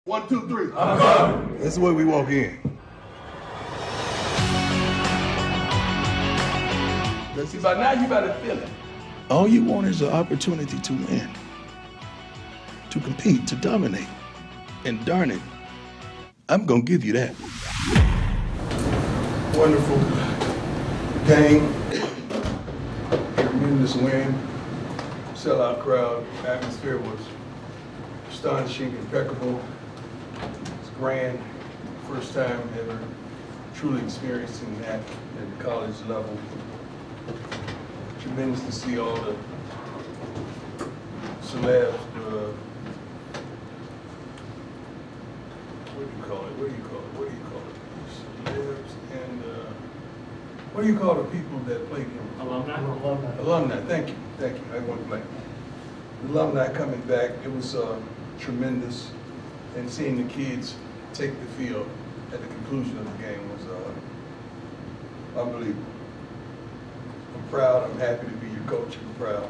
1, 2, 3. I'm coming. That's the way we walk in. See, by now you better feel it. All you want is an opportunity to win, to compete, to dominate. And darn it, I'm gonna give you that. Wonderful game. Tremendous win. Sellout crowd. Atmosphere was astonishing, impeccable. It's grand. First time ever truly experiencing that at the college level. Tremendous to see all the celebs, what do you call it? Celebs and what do you call the people that play games? Alumni, thank you. I went blank. Alumni coming back, it was tremendous. And seeing the kids take the field at the conclusion of the game was unbelievable. I'm proud, I'm happy to be your coach, I'm proud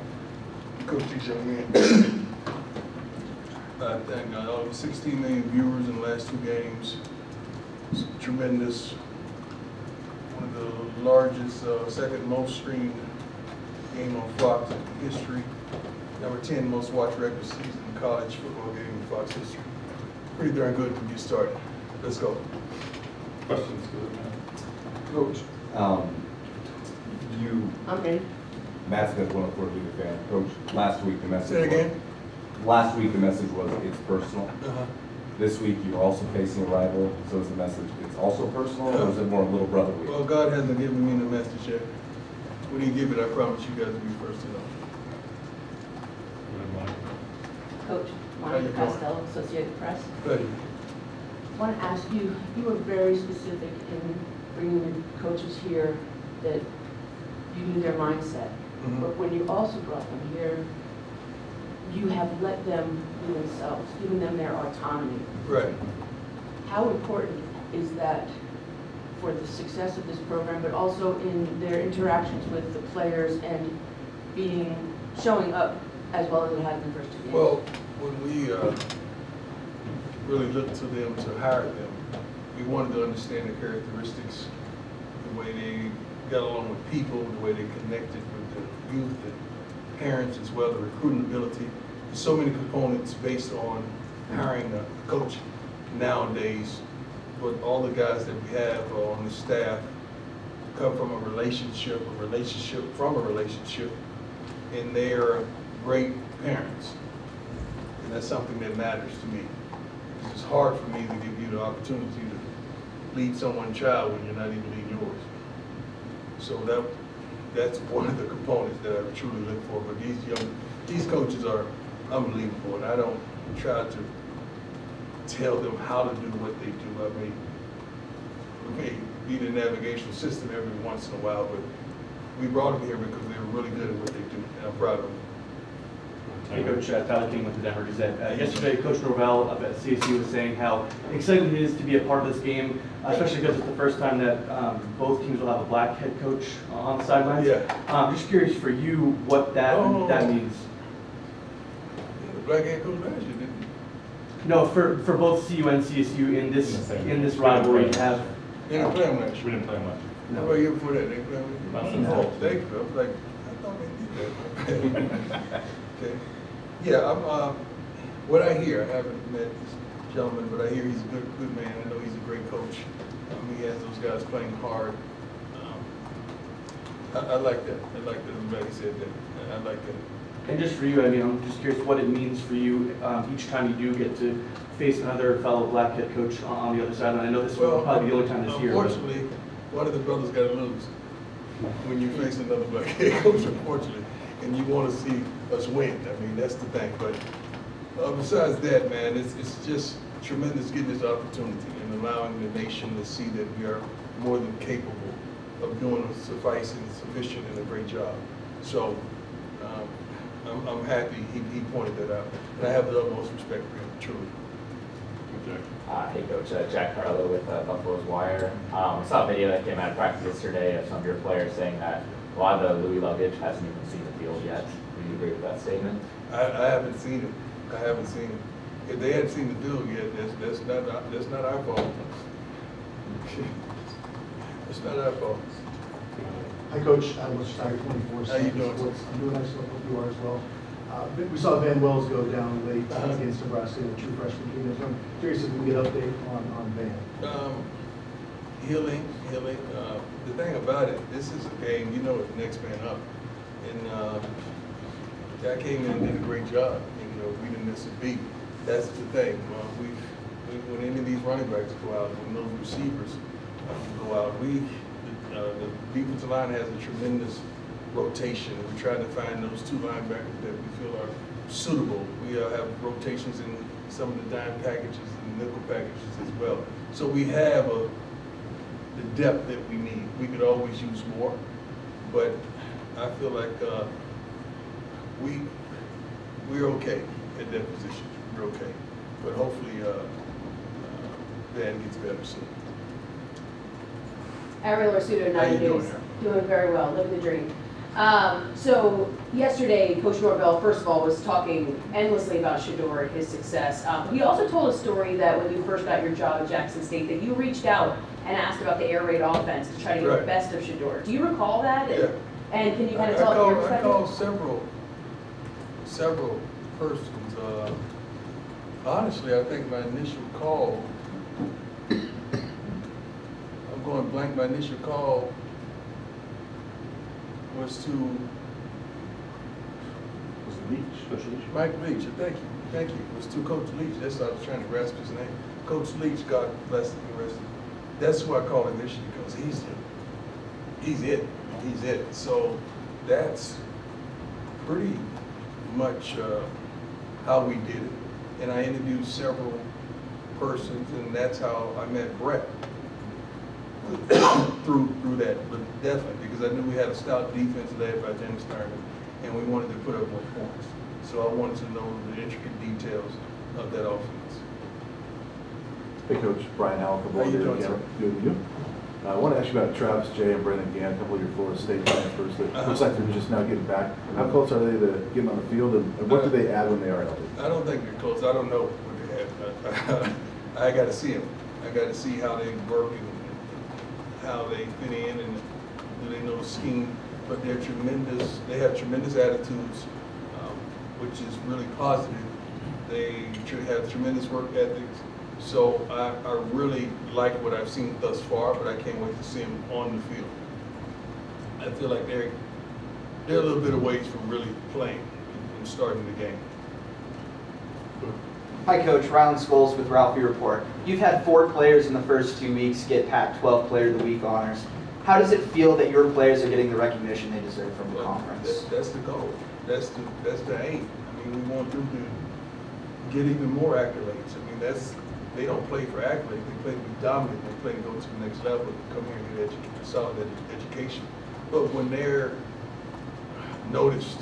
to coach these young men. I think over 16 million viewers in the last 2 games. It's tremendous. One of the largest, second most streamed game on Fox in history. Number 10 most watched regular season college football game in Fox history. Pretty darn good to get started. Let's go. Questions? Coach, Matt Smith, 104 League fan. Coach, last week the message Say it again. Last week the message was it's personal. This week you're also facing a rival, so is the message it's also personal, or is it more little brother week? Well, God hasn't given me the message yet. When He give it, I promise you guys will be first to know. Coach, Monica Costello, Associated Press. Pleasure. I want to ask you, you were very specific in bringing the coaches here that you knew their mindset. But when you also brought them here, you have let them be themselves, giving them their autonomy. Right. How important is that for the success of this program, but also in their interactions with the players and showing up as well as it has in the first 2 games? Well, when we really looked to them to hire them, we wanted to understand the characteristics, the way they got along with people, the way they connected with the youth and parents as well, the recruiting ability. There's so many components based on hiring a coach nowadays, but all the guys that we have on the staff come from a relationship from a relationship, and they're great parents. And that's something that matters to me. It's hard for me to give you the opportunity to lead someone's child when you're not even leading yours. So that's one of the components that I truly look for. But these coaches are unbelievable, and I don't try to tell them how to do what they do. I mean, we may need a navigational system every once in a while, but we brought them here because they were really good at what they do, and I'm proud of them. Hey Coach, Tyler King with the Denver Gazette. Yesterday, Coach Novell up at CSU was saying how excited he is to be a part of this game, especially because it's the first time that both teams will have a black head coach on the sidelines. Yeah. Just curious for you what that means. The black head coach last year, didn't he? No, for both CU and CSU in this rivalry have. They didn't play him last year. We didn't play much. No. How about you before that? They played him? No. Thank you. I was like, I thought they did that. Okay. Yeah, what I hear, I haven't met this gentleman, but I hear he's a good man. I know he's a great coach. He has those guys playing hard. I like that. I like that everybody said that. I like that. And just for you, I mean, I'm just curious what it means for you each time you do get to face another fellow black head coach on the other side. And I know this will probably be the only time this year. Unfortunately, one of the brothers got to lose when you face another black head coach, unfortunately. And you want to see us win. I mean, that's the thing. But besides that, man, it's just tremendous getting this opportunity and allowing the nation to see that we are more than capable of doing a sufficing, sufficient, and a great job. So I'm happy he pointed that out. And I have the utmost respect for him, truly. Hey Coach, Jack Carlo with Buffalo's Wire. I saw a video that came out of practice yesterday of some of your players saying that a lot of the Louis luggage hasn't even seen the field yet. Do you agree with that statement? I haven't seen it. I haven't seen it. If they hadn't seen the field yet, that's not our fault. It's not our fault. Hi, Coach. I'm with Tiger 24. How you doing? I'm doing nice. Hope you are as well. We saw Van Wells go down late against Nebraska in a true freshman game. So I'm curious if we can get an update on Van. Healing. The thing about it, this is a game, you know, it's next man up. And guy came in and did a great job. You know, we didn't miss a beat. That's the thing. When any of these running backs go out, when those receivers go out, the defensive line has a tremendous rotation. We try to find those two linebackers that we feel are suitable. We have rotations in some of the dime packages and nickel packages as well. So we have the depth that we need. We could always use more, but I feel like we're okay at that position. We're okay, but hopefully Van gets better soon. Ariel Arsudo, How you 90 doing, Days. Ariel? Doing very well, living the dream. So yesterday, Coach Novell, first of all, was talking endlessly about Shedeur and his success. He also told a story that when you first got your job at Jackson State, that you reached out and asked about the air raid offense to try to get Right. the best of Shedeur. Do you recall that? Yeah. And can you kind of tell your I perspective? called several persons. Honestly, I think my initial call, I'm going blank, my initial call was to Mike Leach. Thank you. It was to Coach Leach. That's what I was trying to grasp his name. Coach Leach, God bless him, the rest of him. That's who I called initially because he's it. So that's pretty much how we did it. And I interviewed several persons, and that's how I met Brett through that. But definitely, because I knew we had a stout defense led by Dennis Turner, and we wanted to put up more points. So I wanted to know the intricate details of that offense. Hey, Coach. Brian Howell from How you Boulder doing, again. sir? Good, and you? I want to ask you about Travis Jay and Brendan Gann, a couple of your Florida State transfers that looks like they're just now getting back. How close are they to getting on the field, and what do they add when they are healthy? I don't think they're close. I don't know what they have. I got to see them. I got to see how they work and how they fit in, and do they know the scheme. But they're tremendous. They have tremendous attitudes, which is really positive. They have tremendous work ethics. So I really like what I've seen thus far, but I can't wait to see them on the field. I feel like they're a little bit away from really playing and starting the game. Hi, Coach. Rylan Scholes with Ralphie Report. You've had 4 players in the first 2 weeks get Pac-12 Player of the Week honors. How does it feel that your players are getting the recognition they deserve from the conference? That's the goal. That's the aim. I mean, we want them to get even more accolades. I mean, they don't play for accolades. They play to be dominant. They play to go to the next level and come here and get a solid education. But when they're noticed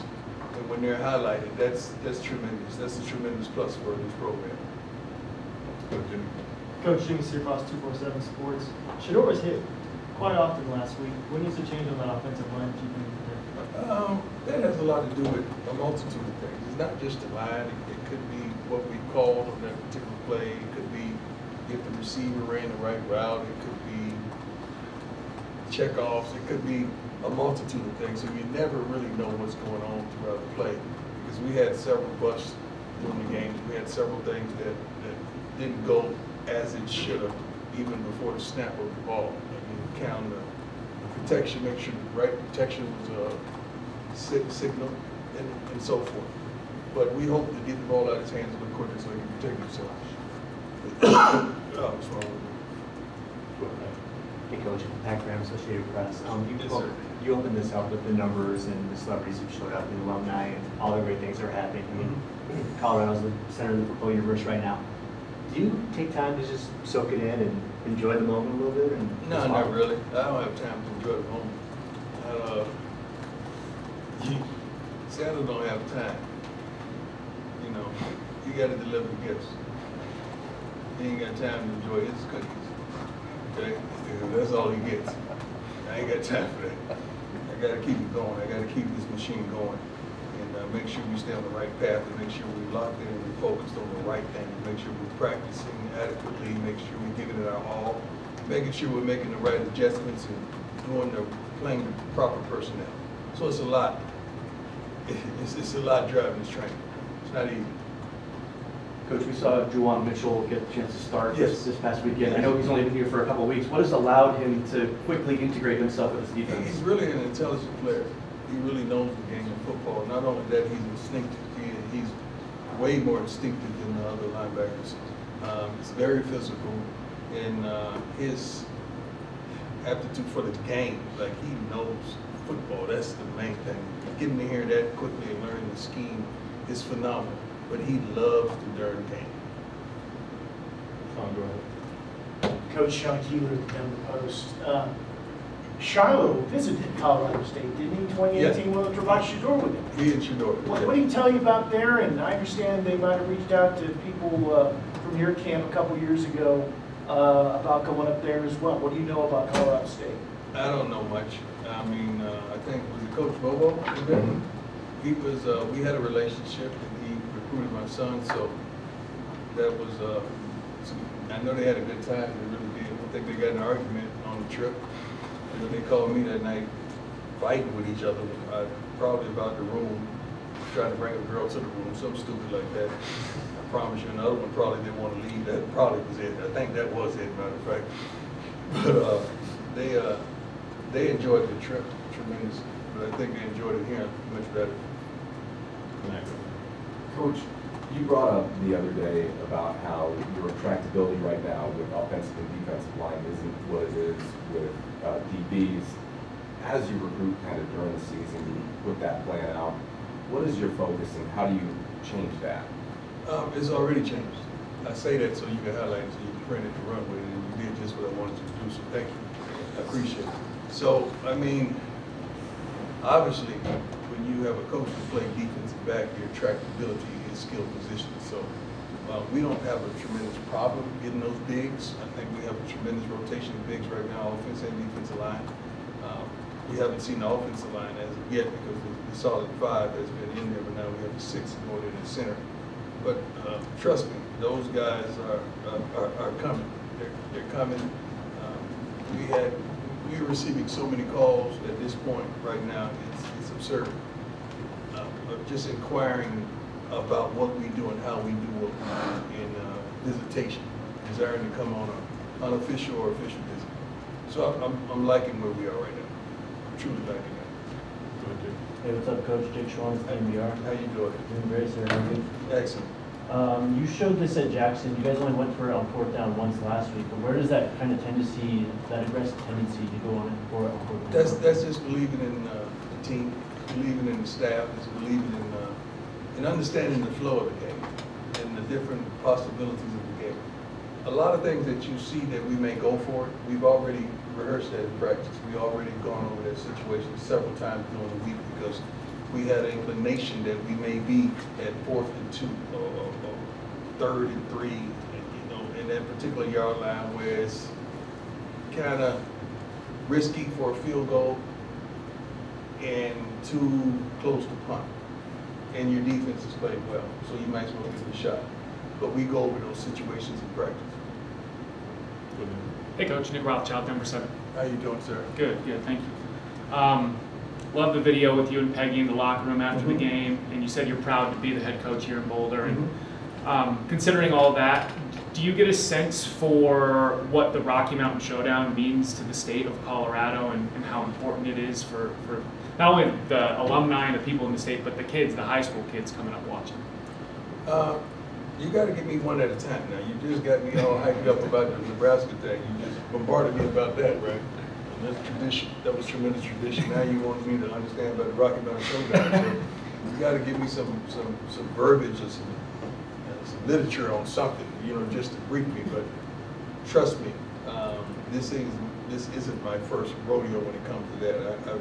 and when they're highlighted, that's tremendous. That's a tremendous plus for this program. Coach Jimmy Searfoss, 247 Sports. Shedeur was hit quite often last week. What needs to change on that offensive line to keep him there? That has a lot to do with a multitude of things. It's not just the line. It could be what we called on that particular play. It could be if the receiver ran the right route. It could be checkoffs. It could be a multitude of things. So you never really know what's going on throughout the play, because we had several busts during the game. We had several things that didn't go as it should have, even before the snap of the ball. I mean, count the protection, make sure the right protection was signal, and so forth. But we hope to get the ball out of his hands a little quicker so he can protect himself. What's wrong with me? Hey, Coach. Pat Graham, Associated Press. Yes, sir. You opened this up with the numbers and the celebrities who showed up, and the alumni, and all the great things that are happening. I mean, Colorado's the center of the football universe right now. Do you take time to just soak it in and enjoy the moment a little bit? And No, not really. I don't have time to enjoy the moment. Santa don't have time. You know, you got to deliver gifts. He ain't got time to enjoy his cookies. Okay, that's all he gets. I ain't got time for that. I got to keep it going. I got to keep this machine going. And make sure we stay on the right path, and make sure we're locked in and we're focused on the right thing, make sure we're practicing adequately, make sure we're giving it our all, making sure we're making the right adjustments and playing the proper personnel. So it's a lot. It's a lot driving this train. It's not easy. Coach, we saw Juwan Mitchell get a chance to start Yes. this past weekend. I know he's only been here for a couple of weeks. What has allowed him to quickly integrate himself with his defense? He's really an intelligent player. He really knows the game of football. Not only that, he's instinctive. He's way more instinctive than the other linebackers. He's very physical, and his aptitude for the game, like he knows football. That's the main thing. Getting to hear that quickly and learning the scheme is phenomenal. But he loves the darn game. Sean, go ahead. Coach Sean Keeler at the Denver Post. Shiloh visited Colorado State, didn't he, 2018, when they brought Shador with him? He and Shador. What did he tell you about there? And I understand they might have reached out to people from your camp a couple years ago about going up there as well. What do you know about Colorado State? I don't know much. I mean, I think, was it Coach Bobo? He was, we had a relationship, and he recruited my son, so that was, I know they had a good time, they really did. I think they got in an argument on the trip. And then they called me that night fighting with each other, probably about the room, trying to bring a girl to the room, something stupid like that. I promise you, another one probably didn't want to leave. That probably was it. I think that was it, matter of fact. But they enjoyed the trip tremendously, but I think they enjoyed it here much better. Coach, you brought up the other day about how your tractability right now with offensive and defensive line isn't what it is with DBs. As you recruit kind of during the season, you put that plan out. What is your focus and how do you change that? It's already changed. I say that so you can highlight it, so you can print it to run with it, and you did just what I wanted you to do, so thank you. I appreciate it. So, I mean, obviously, when you have a coach who plays defensive back, your tractability is skill position. So we don't have a tremendous problem getting those bigs. I think we have a tremendous rotation of bigs right now, offensive and defensive line. We haven't seen the offensive line as of yet because the solid five has been in there, but now we have the six going in the center. But trust me, those guys are coming. They're coming. We're receiving so many calls at this point right now, it's absurd. Of just inquiring about what we do and how we do what we do in visitation, desiring to come on an unofficial or official visit. So I'm liking where we are right now. I'm truly liking that. Hey, what's up, Coach? Jake Schwann, NBR. How you doing? Doing great, sir. How are you? Excellent. You showed this at Jackson. You guys only went for it on fourth down once last week, but where does that kind of tendency, that aggressive tendency to go on it for on fourth down? That's just believing in the team, believing in the staff, it's believing in understanding the flow of the game and the different possibilities of the game. A lot of things that you see that we may go for, we've already rehearsed that in practice. We've already gone over that situation several times during the week because we had an inclination that we may be at 4th and 2 or 3rd and 3, and, in that particular yard line where it's kind of risky for a field goal and too close to punt. And your defense is playing well, so you might as well give it a shot. But we go over those situations in practice. Hey, Coach. Nick Rothschild, number 7. How you doing, sir? Good, thank you. Love the video with you and Peggy in the locker room after the game, and you said you're proud to be the head coach here in Boulder. And considering all that, do you get a sense for what the Rocky Mountain Showdown means to the state of Colorado and how important it is for not only the alumni and the people in the state, but the kids, the high school kids coming up watching? You got to give me one at a time now. You just got me all hyped up about the Nebraska thing. You just bombarded me about that, right? And that's tradition. That was tremendous tradition. Now you want me to understand about the Rocky Mountain Showdown. So you got to give me some verbiage or some literature on something, just to brief me. But trust me, this isn't my first rodeo when it comes to that.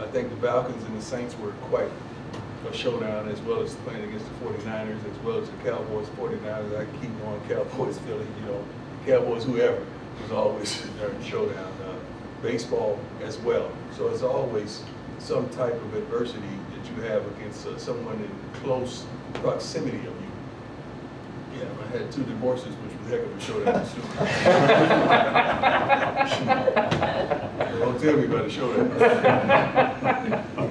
I think the Falcons and the Saints were quite a showdown, as well as playing against the 49ers, as well as the Cowboys, 49ers. I keep going Cowboys, Philly, Cowboys, whoever, was always a showdown. Baseball as well. So it's always some type of adversity that you you have against someone in close proximity of you. Yeah, I had 2 divorces, which was a heck of a showdown. Don't tell me about a showdown.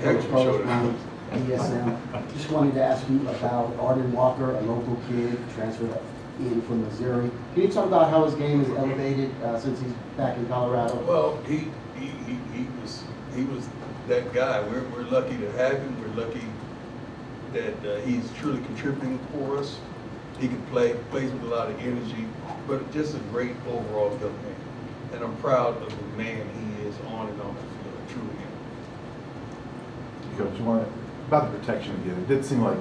Heck of a showdown. ESM. Just wanted to ask you about Arden Walker, a local kid transferred in from Missouri. Can you talk about how his game is elevated since he's back in Colorado? Well, he was that guy. We're lucky to have him. We're lucky that he's truly contributing for us. He can plays with a lot of energy, but just a great overall young man. And I'm proud of the man he is on and off the field. I truly am. Coach, you want about the protection again? It did seem like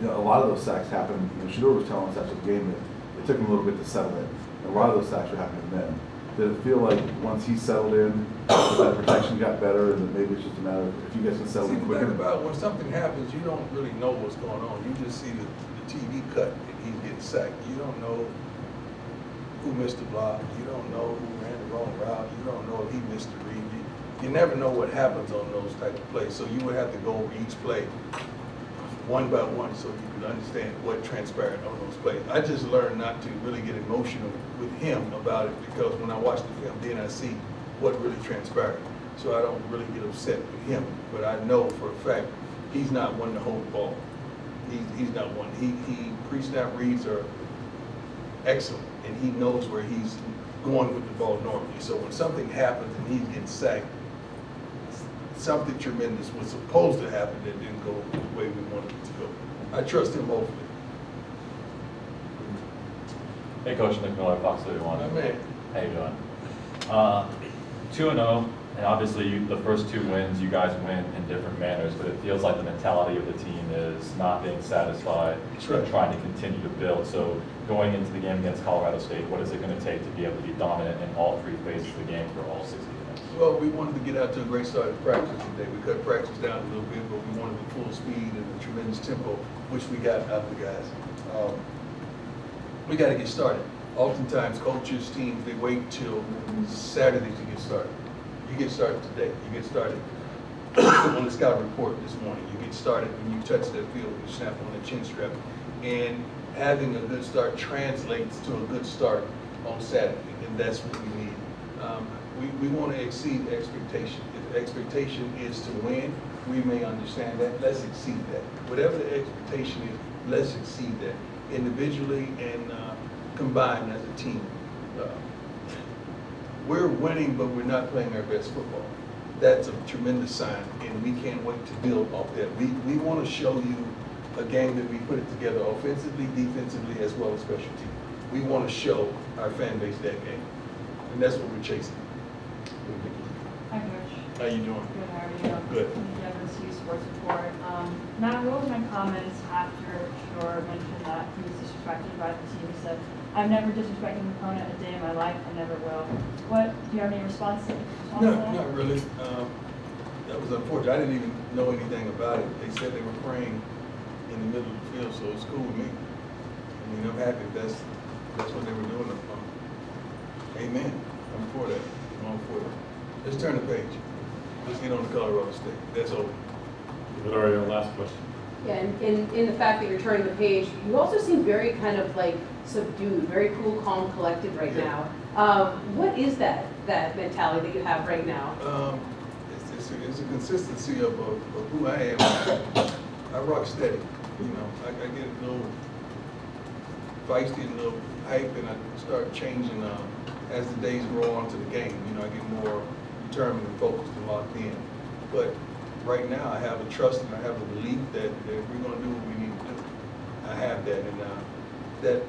a lot of those sacks happened. Shador was telling us after the game that it took him a little bit to settle in. And a lot of those sacks were happening then. Did it feel like once he settled in, that protection got better, and that maybe it's just a matter of if you guys can settle in quicker? The thing about when something happens, you don't really know what's going on. You just see the TV cut and he's getting sacked. You don't know who missed the block. You don't know who ran the wrong route. You don't know if he missed the read. You never know what happens on those type of plays. So you would have to go over each play one by one so you could understand what transpired on those plays. I just learned not to really get emotional with him about it, because when I watch the film, then I see what really transpired. So I don't really get upset with him, but I know for a fact he's not one to hold the ball. He's not one. He pre-snap reads are excellent, and he knows where he's going with the ball normally. So when something happens and he's getting sacked, something tremendous was supposed to happen that didn't go the way we wanted it to go. I trust him hopefully. Hey, Coach, Nick Miller, Fox 31. My man. How you doing? 2-0, and obviously the first 2 wins, you guys win in different manners, but it feels like the mentality of the team is not being satisfied and trying to continue to build. So going into the game against Colorado State, what is it going to take to be able to be dominant in all 3 phases of the game for all 60 minutes? Well, we wanted to get out to a great start in practice today. We cut practice down a little bit, but we wanted the full speed and the tremendous tempo, which we got out of the guys. We got to get started. Oftentimes, coaches, teams, they wait till Saturday to get started. You get started today. You get started on the scout report this morning. You get started when you touch that field, you snap on the chin strap. And having a good start translates to a good start on Saturday, and that's what we need. We want to exceed expectation. If the expectation is to win, we may understand that. Let's exceed that. Whatever the expectation is, let's exceed that individually and combined as a team. We're winning, but we're not playing our best football. That's a tremendous sign, and we can't wait to build off that. We want to show you a game that we put it together offensively, defensively, as well as special teams. We want to show our fan base that game, and that's what we're chasing. Hi, Coach. How you doing? Good, how are you? Good. CSU Sports Report. Matt, what was my comments after Shore mentioned that he was disrespected by the team? He said, I've never disrespected an opponent a day in my life, I never will. What, do you have any response to that? No, not really. That was unfortunate. I didn't even know anything about it. They said they were praying in the middle of the field, so it's cool with me. I mean, I'm happy that's what they were doing up front. Amen. I'm for that. I'm for that. Let's turn the page. Let's get on to Colorado State. That's over. All right, our last question. Yeah, and in the fact that you're turning the page, you also seem very kind of like subdued, very cool, calm, collected right now. What is that mentality that you have right now? It's a consistency of who I am. I rock steady. You know, I get a little feisty, a little hype, and I start changing as the days roll on to the game. You know, I get more determined and focused and locked in. But right now, I have a trust and I have a belief that we're going to do what we need to do. I have that, and that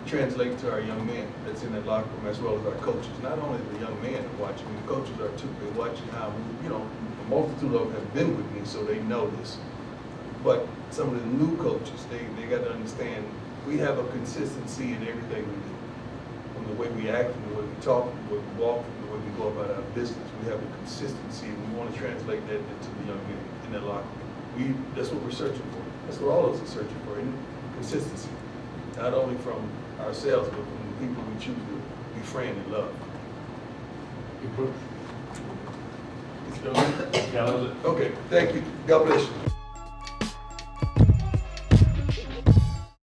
translates to our young men that's in that locker room, as well as our coaches. Not only the young men are watching, the coaches are too. They're watching how, you know, a multitude of them have been with me, so they know this. But some of the new coaches, they got to understand we have a consistency in everything we do. From the way we act, from the way we talk, from the way we walk, from the way we go about our business. We have a consistency, and we want to translate that into the young men in that locker room. That's what we're searching for. That's what all of us are searching for, consistency. Not only from ourselves, but from the people we choose to befriend and love. Yeah, that was it. Okay, thank you. God bless you.